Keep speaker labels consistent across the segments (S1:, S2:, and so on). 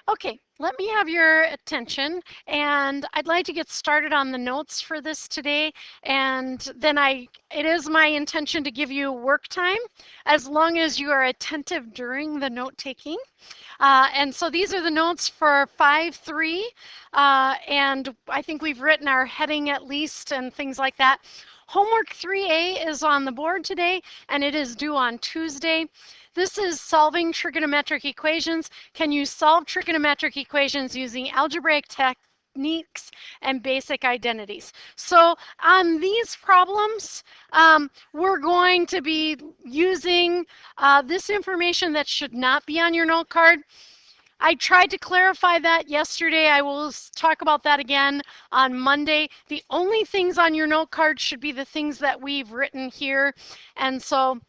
S1: Okay, let me have your attention, and I'd like to get started on the notes for this today, and then it is my intention to give you work time as long as you are attentive during the note taking. And so these are the notes for 5-3, and I think we've written our heading at least and things like that. Homework 3A is on the board today, and it is due on Tuesday. This is solving trigonometric equations. Can you solve trigonometric equations using algebraic techniques and basic identities? So on these problems, we're going to be using this information that should not be on your note card. I tried to clarify that yesterday. I will talk about that again on Monday. The only things on your note card should be the things that we've written here. And so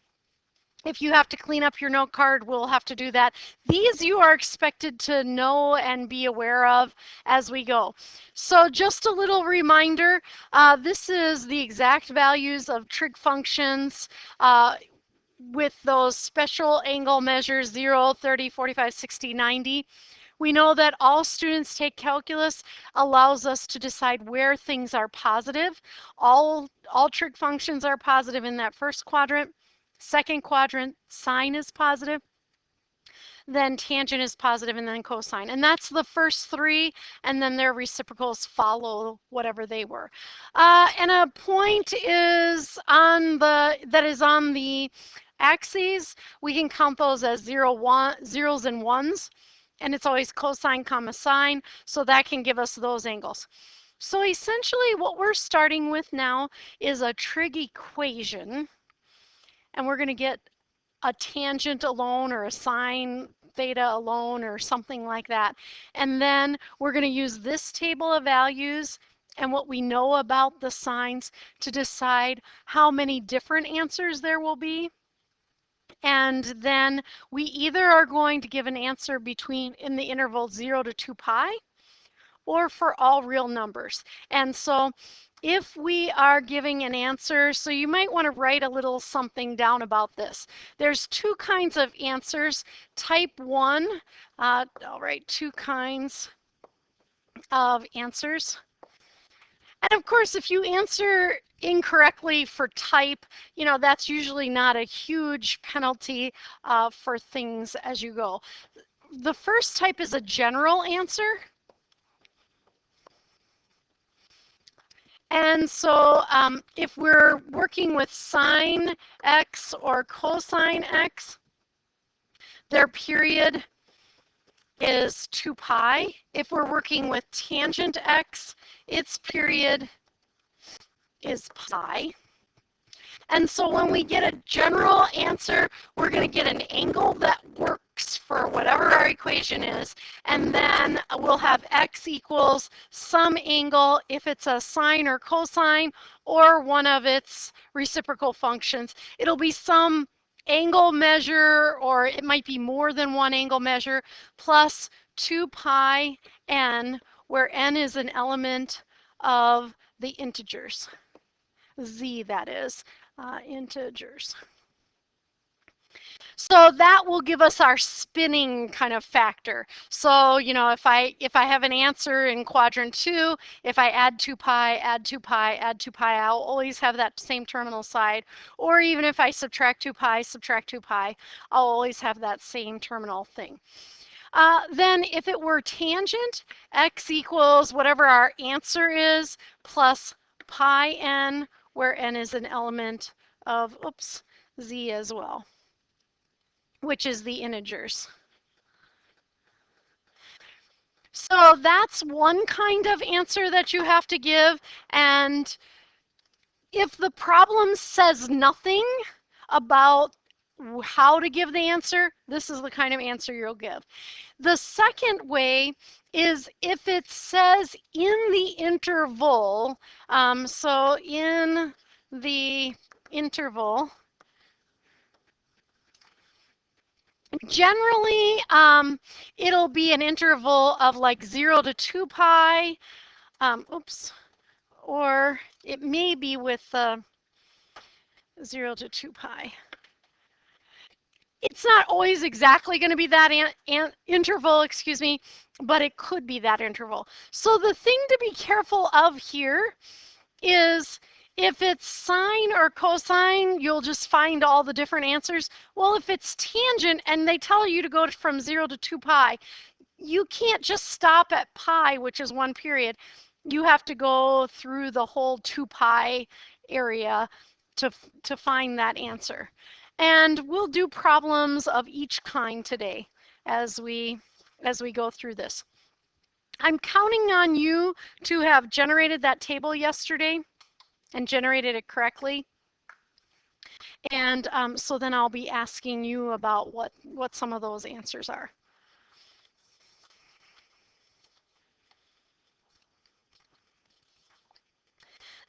S1: if you have to clean up your note card, we'll have to do that. These you are expected to know and be aware of as we go. So just a little reminder, this is the exact values of trig functions with those special angle measures 0, 30, 45, 60, 90. We know that all students take calculus allows us to decide where things are positive. All trig functions are positive in that first quadrant. Second quadrant, sine is positive. Then tangent is positive, and then cosine. And that's the first three, and then their reciprocals follow whatever they were. And a point is on the axes. We can count those as zeros and ones, and it's always cosine comma sine, so that can give us those angles. So essentially what we're starting with now is a trig equation, and we're going to get a tangent alone or a sine theta alone or something like that. And then we're going to use this table of values and what we know about the sines to decide how many different answers there will be. And then we either are going to give an answer in the interval 0 to 2 pi, or for all real numbers. And so if we are giving an answer, so you might want to write a little something down about this. There's two kinds of answers. Type 1, I'll write two kinds of answers. And of course, if you answer incorrectly for type, that's usually not a huge penalty for things as you go. The first type is a general answer. And so if we're working with sine x or cosine x, their period is 2 pi. If we're working with tangent x, its period is pi. And so when we get a general answer, we're going to get an angle that works for whatever our equation is. And then we'll have x equals some angle if it's a sine or cosine or one of its reciprocal functions. It'll be some angle measure, or it might be more than one angle measure, plus 2 pi n, where n is an element of the integers. Z, that is. Integers. So that will give us our spinning kind of factor. So, if I have an answer in quadrant 2, if I add 2 pi, add 2 pi, add 2 pi, I'll always have that same terminal side. Or even if I subtract 2 pi, subtract 2 pi, I'll always have that same terminal thing. Then if it were tangent, x equals whatever our answer is plus pi n, where n is an element of, z as well, which is the integers. So that's one kind of answer that you have to give. And if the problem says nothing about how to give the answer, this is the kind of answer you'll give. The second way is if it says in the interval, so in the interval, generally it'll be an interval of like 0 to 2 pi, or it may be with 0 to 2 pi. It's not always exactly going to be that interval, excuse me, but it could be that interval. So the thing to be careful of here is if it's sine or cosine, you'll just find all the different answers. Well, if it's tangent and they tell you to go from 0 to 2 pi, you can't just stop at pi, which is 1 period. You have to go through the whole 2 pi area to find that answer. And we'll do problems of each kind today as we go through this. I'm counting on you to have generated that table yesterday and generated it correctly. And so then I'll be asking you about what some of those answers are.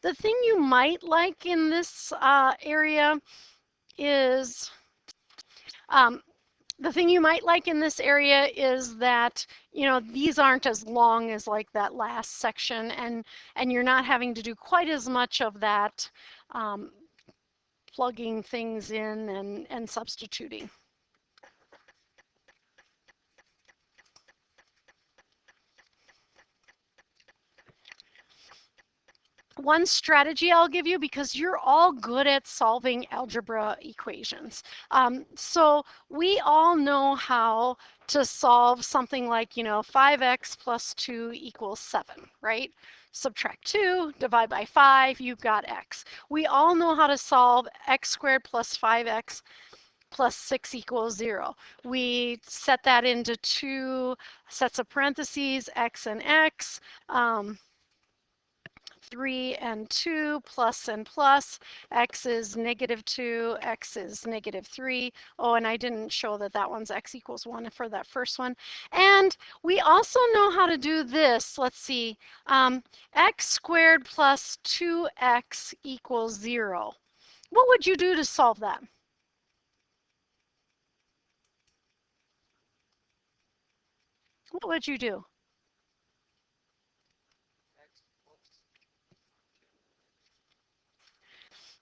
S1: The thing you might like in this area is that, you know, these aren't as long as like that last section, and you're not having to do quite as much of that plugging things in and substituting. One strategy I'll give you, because you're all good at solving algebra equations. So we all know how to solve something like, you know, 5x plus 2 equals 7, right? Subtract 2, divide by 5, you've got x. We all know how to solve x squared plus 5x plus 6 equals 0. We set that into 2 sets of parentheses, x and x. 3 and 2, plus and plus, x is -2, x is -3. Oh, and I didn't show that that one's x equals 1 for that first one. And we also know how to do this. Let's see, x squared plus 2x equals 0. What would you do to solve that? What would you do?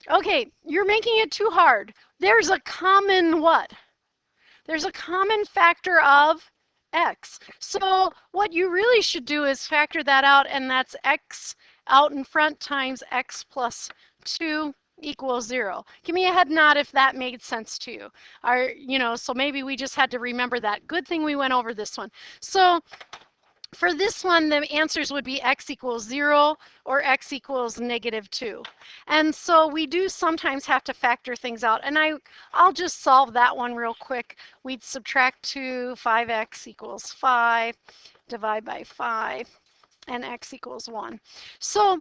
S1: Okay, you're making it too hard. There's a common what? There's a common factor of x. So what you really should do is factor that out, and that's x out in front times x plus 2 equals 0. Give me a head nod if that made sense to you. You know, so maybe we just had to remember that. Good thing we went over this one. So for this one, the answers would be x equals 0 or x equals -2. And so we do sometimes have to factor things out. And I'll just solve that one real quick. We'd subtract 2, 5x equals 5, divide by 5, and x equals 1. So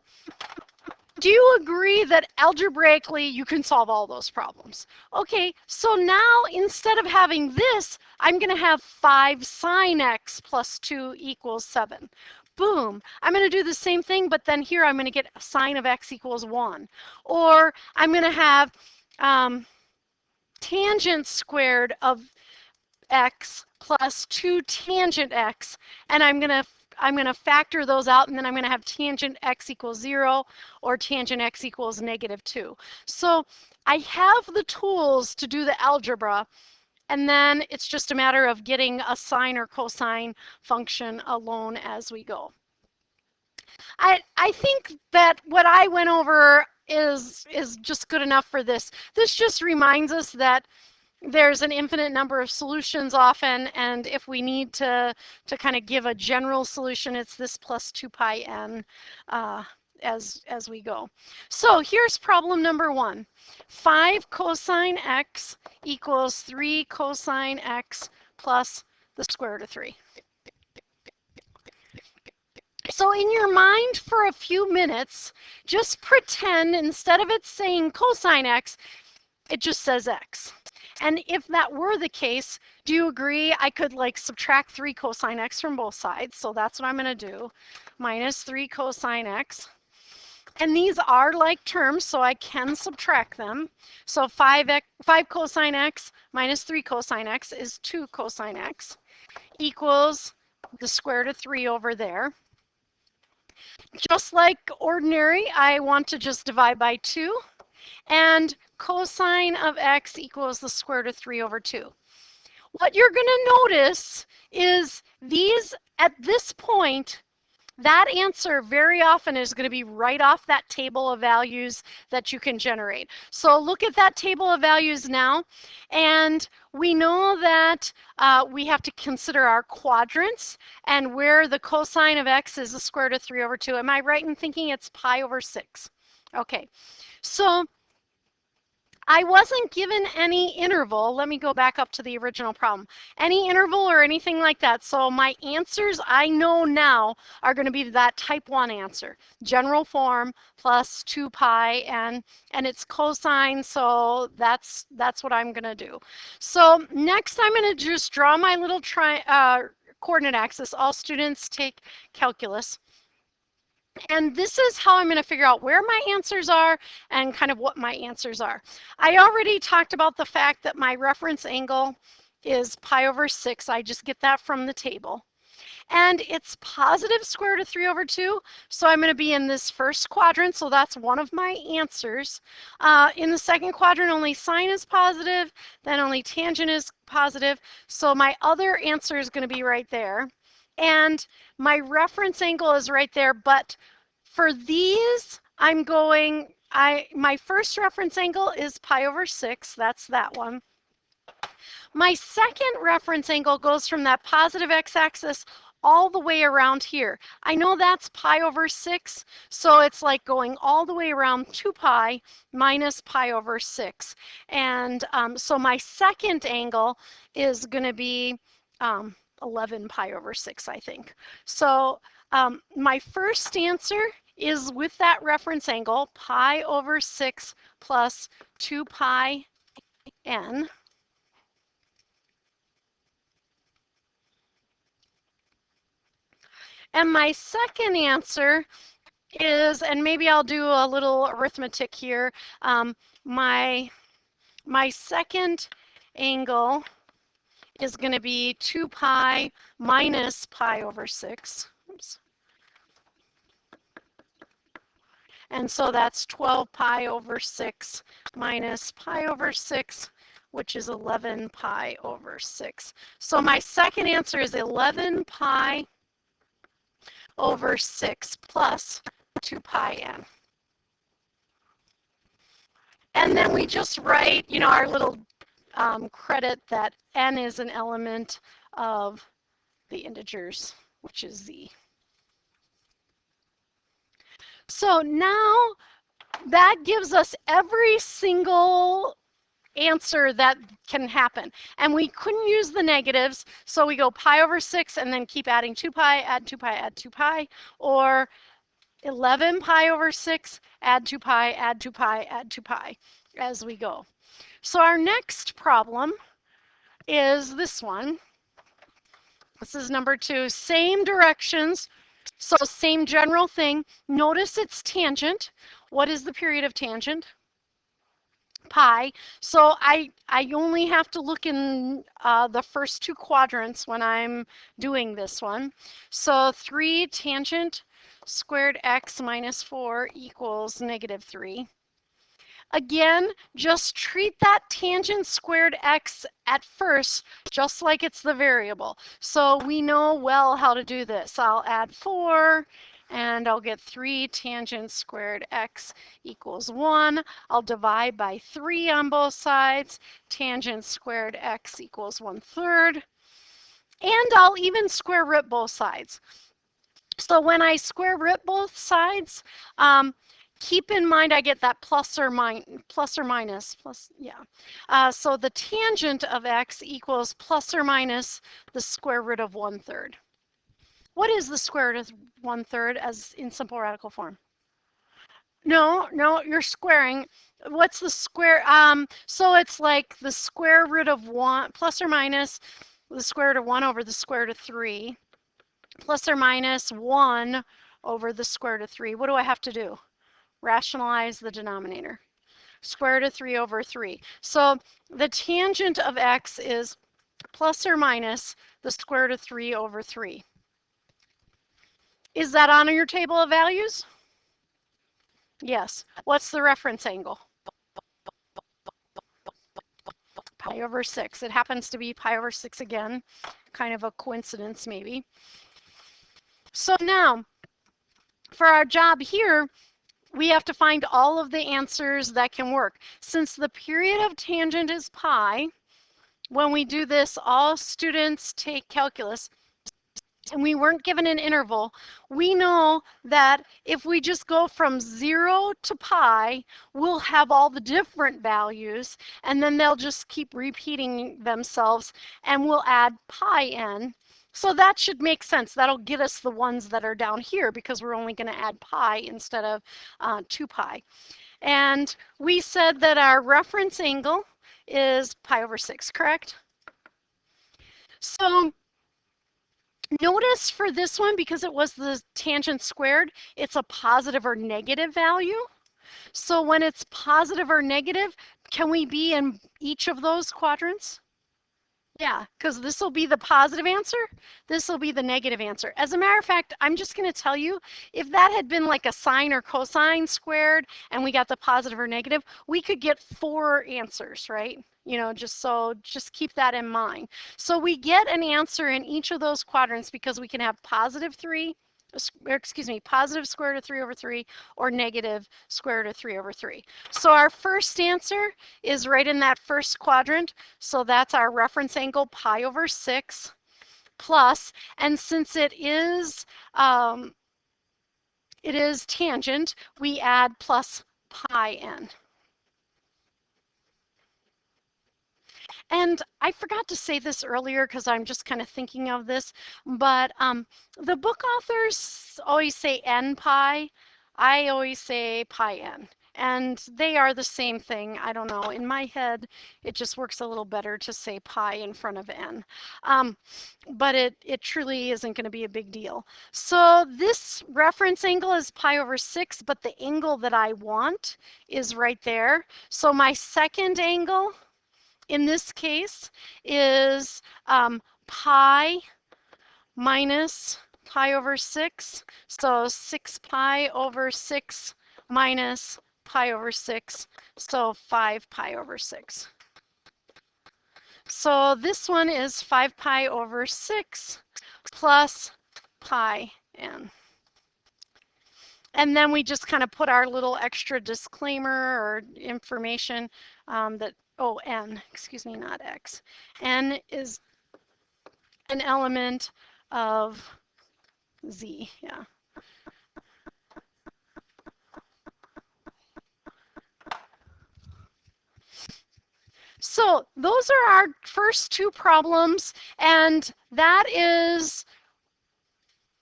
S1: do you agree that algebraically you can solve all those problems? Okay, so now instead of having this, I'm going to have 5 sine x plus 2 equals 7. Boom. I'm going to do the same thing, but then here I'm going to get a sine of x equals 1. Or I'm going to have tangent squared of x plus 2 tangent x, and I'm going to factor those out, and then I'm going to have tangent x equals 0 or tangent x equals -2. So I have the tools to do the algebra, and then it's just a matter of getting a sine or cosine function alone as we go. I think that what I went over is just good enough for this. This just reminds us that there's an infinite number of solutions often, and if we need to kind of give a general solution, it's this plus 2 pi n as we go. So here's problem number 1. 5 cosine x equals 3 cosine x plus the square root of 3. So in your mind for a few minutes, just pretend instead of it saying cosine x, it just says x. And if that were the case, do you agree I could like subtract 3 cosine x from both sides? So that's what I'm going to do, minus 3 cosine x. And these are like terms, so I can subtract them. So 5 cosine x minus 3 cosine x is 2 cosine x equals the square root of 3 over there. Just like ordinary, I want to just divide by 2. And cosine of x equals the square root of 3 over 2. What you're going to notice is these, at this point, that answer very often is going to be right off that table of values that you can generate. So look at that table of values now, and we know that we have to consider our quadrants and where the cosine of x is the square root of 3 over 2. Am I right in thinking it's pi over 6? Okay, so I wasn't given any interval. Let me go back up to the original problem. Any interval or anything like that. So my answers I know now are going to be that type 1 answer. General form plus 2 pi and it's cosine, so that's what I'm going to do. So next I'm going to just draw my little coordinate axis. All students take calculus. And this is how I'm going to figure out where my answers are and kind of what my answers are. I already talked about the fact that my reference angle is pi over 6. I just get that from the table. And it's positive square root of 3 over 2. So I'm going to be in this first quadrant. So that's one of my answers. In the second quadrant, only sine is positive. Then only tangent is positive. So my other answer is going to be right there. And my reference angle is right there, but for these, I'm going, my first reference angle is pi over 6, that's that one. My second reference angle goes from that positive x-axis all the way around here. I know that's pi over 6, so it's like going all the way around 2 pi minus pi over 6. And so my second angle is going to be 11 pi over 6, I think. So my first answer is with that reference angle, pi over 6 plus 2 pi n. And my second answer is, and maybe I'll do a little arithmetic here, my second angle is going to be 2 pi minus pi over 6. Oops. And so that's 12 pi over 6 minus pi over 6, which is 11 pi over 6. So my second answer is 11 pi over 6 plus 2 pi n. And then we just write, you know, our little credit that n is an element of the integers, which is z. So now that gives us every single answer that can happen. And we couldn't use the negatives, so we go pi over 6 and then keep adding 2 pi, add 2 pi, add 2 pi, or 11 pi over 6, add 2 pi, add 2 pi, add 2 pi as we go. So our next problem is this one. This is number 2, same directions, so same general thing. Notice it's tangent. What is the period of tangent? Pi. So I only have to look in the first 2 quadrants when I'm doing this one. So 3 tangent squared x minus 4 equals negative 3. Again, just treat that tangent squared x at first just like it's the variable. So we know well how to do this. I'll add 4 and I'll get 3 tangent squared x equals 1. I'll divide by 3 on both sides. Tangent squared x equals 1/3. And I'll even square root both sides. So when I square root both sides, keep in mind I get that plus or minus, yeah. So the tangent of x equals plus or minus the square root of 1/3. What is the square root of 1/3 as in simple radical form? No, you're squaring. What's the square? So it's like the square root of 1 plus or minus the square root of 1 over the square root of 3 plus or minus 1 over the square root of 3. What do I have to do? Rationalize the denominator. Square root of 3 over 3. So the tangent of x is plus or minus the square root of 3 over 3. Is that on your table of values? Yes. What's the reference angle? pi over 6. It happens to be pi over 6 again, kind of a coincidence maybe. So now, for our job here, we have to find all of the answers that can work. Since the period of tangent is pi, when we do this, all students take calculus, and we weren't given an interval, we know that if we just go from 0 to pi, we'll have all the different values, and then they'll just keep repeating themselves, and we'll add pi n. So that should make sense. That'll get us the ones that are down here because we're only going to add pi instead of 2 pi. And we said that our reference angle is pi over 6, correct? So notice for this one, because it was the tangent squared, it's a positive or negative value. So when it's positive or negative, can we be in each of those quadrants? Yeah, because this will be the positive answer, this will be the negative answer. As a matter of fact, I'm just going to tell you, if that had been like a sine or cosine squared and we got the positive or negative, we could get 4 answers, right? You know, just keep that in mind. So we get an answer in each of those quadrants because we can have positive square root of 3 over 3 or negative square root of 3 over 3. So our first answer is right in that first quadrant. So that's our reference angle pi over 6 plus, and since it is tangent, we add plus pi n. And I forgot to say this earlier because I'm just kind of thinking of this, but the book authors always say n pi. I always say pi n. And they are the same thing. I don't know. In my head, it just works a little better to say pi in front of n. But it truly isn't going to be a big deal. So this reference angle is pi over 6, but the angle that I want is right there. So my second angle in this case is pi minus pi over 6. So 6 pi over 6 minus pi over 6. So 5 pi over 6. So this one is 5 pi over 6 plus pi n. And then we just kind of put our little extra disclaimer or information that, oh, n, excuse me, not x. N is an element of z, yeah. So those are our first 2 problems, and that is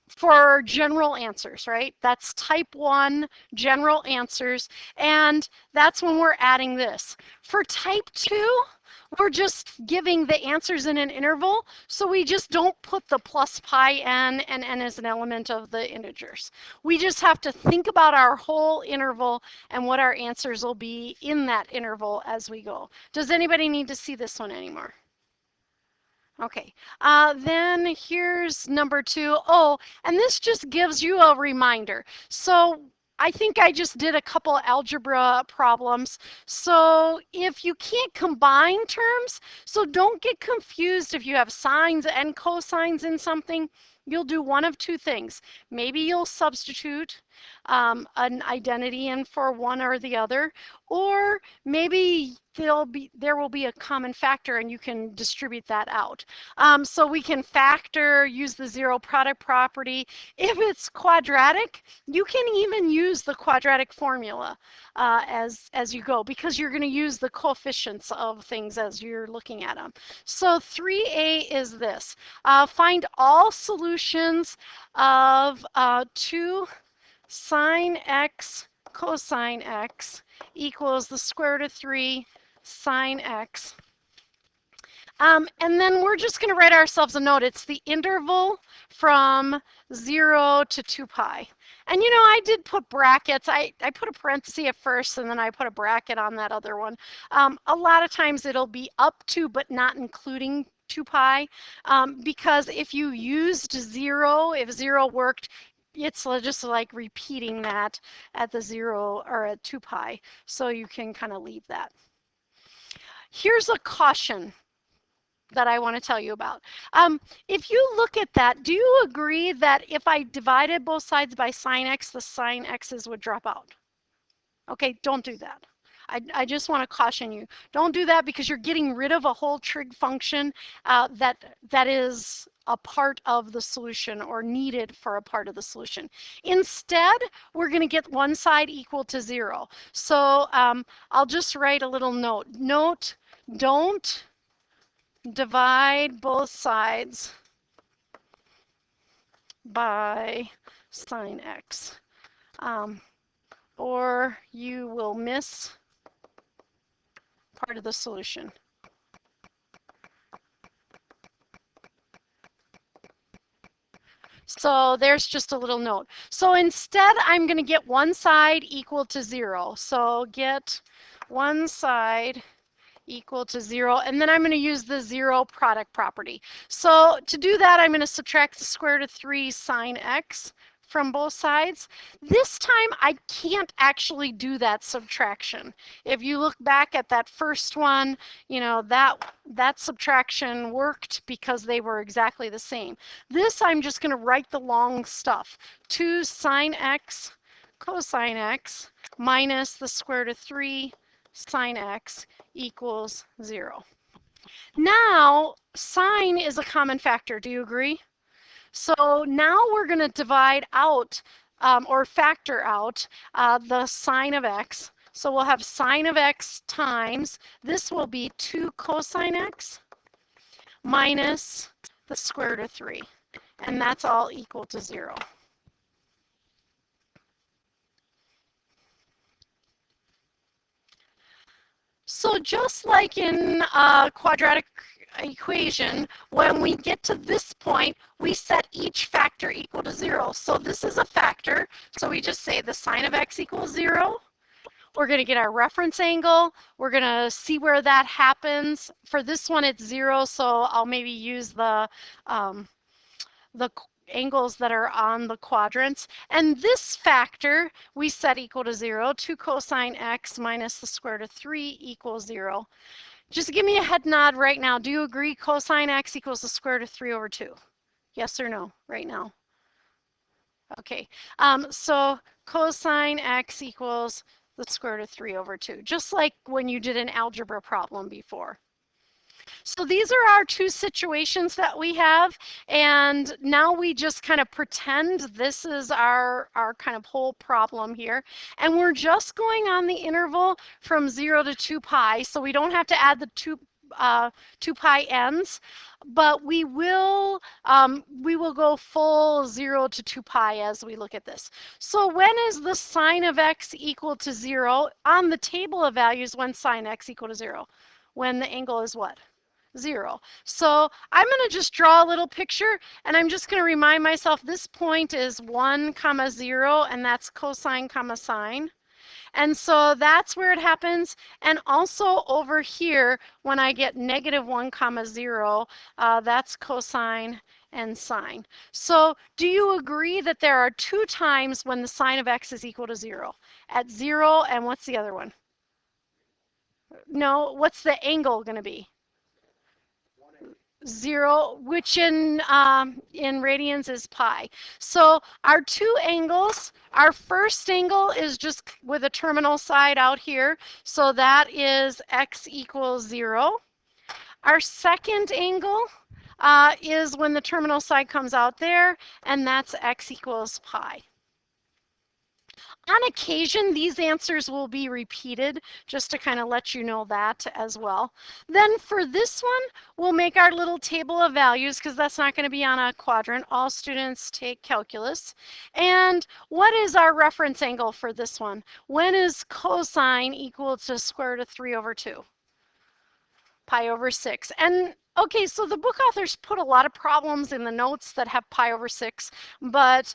S1: for general answers, right? That's type 1 general answers, and that's when we're adding this. For type 2, we're just giving the answers in an interval, so we just don't put the plus pi n and n as an element of the integers. We just have to think about our whole interval and what our answers will be in that interval as we go. Does anybody need to see this one anymore? Okay, then here's number 2. Oh, and this just gives you a reminder. So I think I just did a couple algebra problems. So if you can't combine terms, so don't get confused if you have sines and cosines in something. You'll do one of 2 things. Maybe you'll substitute an identity in for one or the other, or maybe there will be a common factor and you can distribute that out. So we can factor, use the zero product property. If it's quadratic, you can even use the quadratic formula as you go, because you're going to use the coefficients of things as you're looking at them. So 3a is this. Find all solutions of 2 sine x cosine x equals the square root of 3 sine x. And then we're just going to write ourselves a note. It's the interval from 0 to 2 pi. And you know, I did put brackets. I put a parenthesis at first, and then I put a bracket on that other one. A lot of times it'll be up to, but not including 2 pi, because if you used 0, if 0 worked, it's just like repeating that at the 0 or at 2 pi. So you can kind of leave that. here's a caution that I want to tell you about. If you look at that, do you agree that if I divided both sides by sine x, the sine x's would drop out? Okay, don't do that. I just want to caution you. Don't do that because you're getting rid of a whole trig function that is a part of the solution or needed for a part of the solution. Instead, we're going to get one side equal to 0. So I'll just write a little note. Note, don't divide both sides by sine x, or you will miss part of the solution. So there's just a little note. So instead, I'm going to get one side equal to 0. So get one side equal to 0, and then I'm going to use the 0 product property. So to do that, I'm going to subtract the square root of 3 sine x from both sides. This time, I can't actually do that subtraction. If you look back at that first one, you know, that subtraction worked because they were exactly the same. This, I'm just going to write the long stuff. 2 sine x cosine x minus the square root of 3 sine x equals 0. Now, sine is a common factor. Do you agree? So now we're going to divide out or factor out the sine of x. So we'll have sine of x times, this will be 2 cosine x minus the square root of 3. And that's all equal to 0. So just like in a quadratic equation, when we get to this point, we set each factor equal to 0. So this is a factor, so we just say the sine of x equals 0. We're going to get our reference angle. We're going to see where that happens. For this one, it's 0, so I'll maybe use the angles that are on the quadrants. And this factor we set equal to 0. 2 cosine x minus the square root of 3 equals 0. Just give me a head nod right now. Do you agree cosine x equals the square root of 3 over 2? Yes or no right now? Okay, so cosine x equals the square root of 3 over 2, just like when you did an algebra problem before. So these are our two situations that we have, and now we just kind of pretend this is our kind of whole problem here, and we're just going on the interval from 0 to 2 pi, so we don't have to add the 2 pi ends, but we will go full 0 to 2 pi as we look at this. So when is the sine of x equal to 0? On the table of values, when sine x equal to 0? When the angle is what? 0. So I'm going to just draw a little picture, and I'm just going to remind myself this point is 1 comma 0, and that's cosine comma sine. And so that's where it happens. And also over here, when I get negative 1 comma 0, that's cosine and sine. So do you agree that there are two times when the sine of x is equal to 0? At 0, and what's the other one? No, what's the angle going to be? 0, which in radians is pi. So our two angles, our first angle is just with a terminal side out here. So that is x equals 0. Our second angle is when the terminal side comes out there, and that's x equals pi. On occasion, these answers will be repeated, just to kind of let you know that as well. Then for this one, we'll make our little table of values, because that's not going to be on a quadrant. All students take calculus. And what is our reference angle for this one? When is cosine equal to square root of 3 over 2? Pi over 6. And okay, so the book authors put a lot of problems in the notes that have pi over 6, but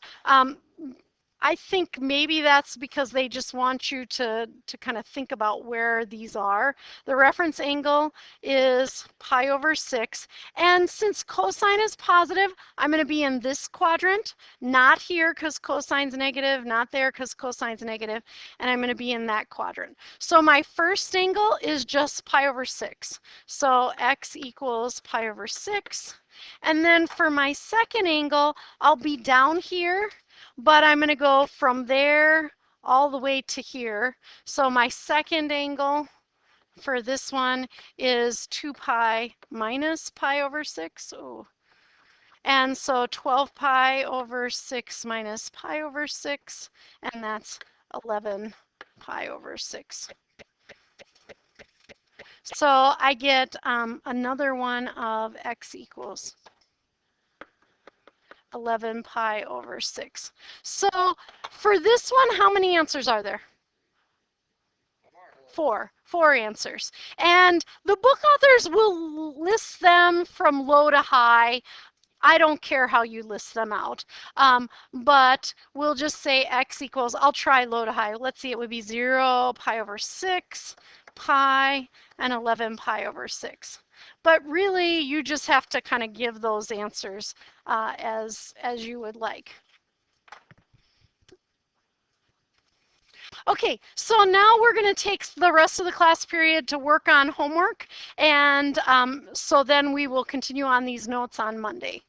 S1: I think maybe that's because they just want you to kind of think about where these are. The reference angle is pi over 6. And since cosine is positive, I'm going to be in this quadrant, not here because cosine's negative, not there because cosine's negative, and I'm going to be in that quadrant. So my first angle is just pi over 6. So x equals pi over 6. And then for my second angle, I'll be down here, but I'm going to go from there all the way to here. So my second angle for this one is 2 pi minus pi over 6. Oh. And so 12 pi over 6 minus pi over 6, and that's 11 pi over 6. So I get another one of x equals 11 pi over 6. So for this one, how many answers are there? Four answers. And the book authors will list them from low to high. I don't care how you list them out, but we'll just say x equals, I'll try low to high. Let's see, it would be 0 pi over 6 pi and 11 pi over 6. But really, you just have to kind of give those answers as you would like. Okay, so now we're going to take the rest of the class period to work on homework, and so then we will continue on these notes on Monday.